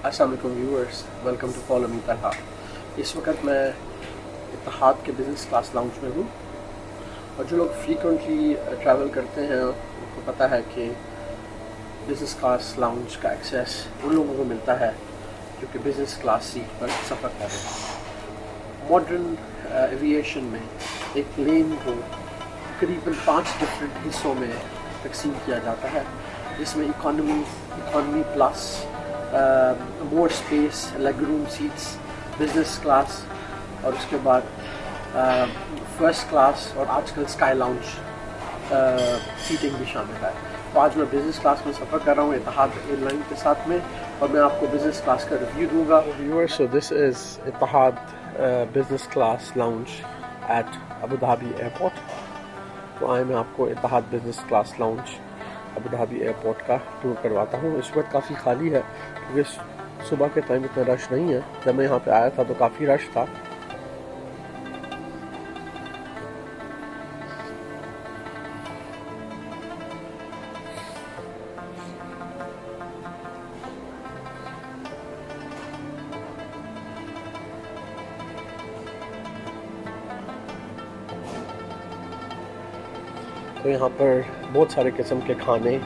अस्सलाम वालेकुम viewers, welcome to follow me Talha. इस वक्त मैं इत्तेहाद के बिज़नेस क्लास लाउंज में हूँ और जो लोग फ्रीक्वेंटली ट्रैवल करते हैं उनको पता है कि बिज़नेस क्लास लाउंज का एक्सेस उन लोगों को मिलता है जो कि बिज़नेस क्लास सीट पर सफ़र कर रहे हैं। मॉडर्न एविएशन में एक प्लेन को करीबन 5 डिफरेंट हिस्सों में तकसीम किया जाता है, जिसमें economy plus, more space, leg room seats, business class और उसके बाद फर्स्ट क्लास और आजकल स्काई लाउंज सीटिंग भी शामिल है। तो आज मैं बिज़नेस क्लास में सफ़र कर रहा हूँ इत्तेहाद एयरलाइन के साथ में और मैं आपको बिज़नेस क्लास का रिव्यू दूंगा। Viewers, so this is Etihad business class lounge at Abu Dhabi airport. तो आए मैं आपको Etihad business class lounge Abu Dhabi airport का टूर करवाता हूँ। इस वक्त काफ़ी खाली है क्योंकि सुबह के टाइम इतना रश नहीं है। जब मैं यहाँ पे आया था तो काफ़ी रश था। तो यहाँ पर बहुत सारे किस्म के खाने,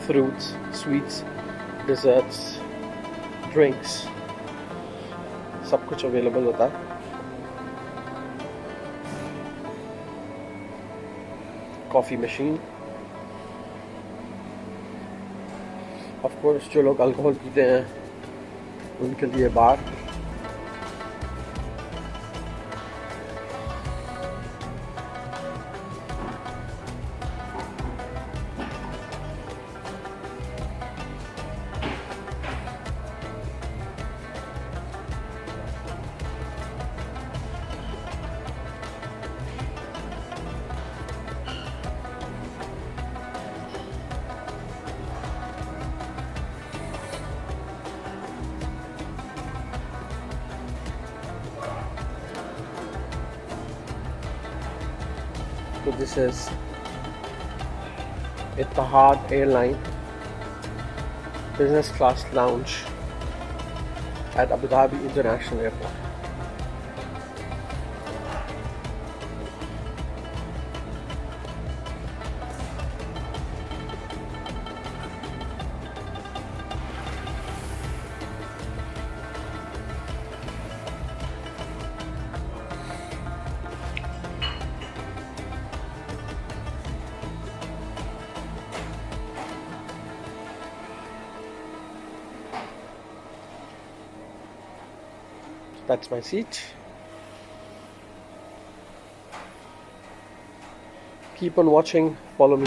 फ्रूट्स, स्वीट्स, डिज़र्ट्स, ड्रिंक्स सब कुछ अवेलेबल होता है। कॉफ़ी मशीन, ऑफ कोर्स जो लोग अल्कोहल पीते हैं उनके लिए बार। So this is Ittihad Airline Business Class Lounge at Abu Dhabi International Airport. That's my seat. Keep on watching, follow me.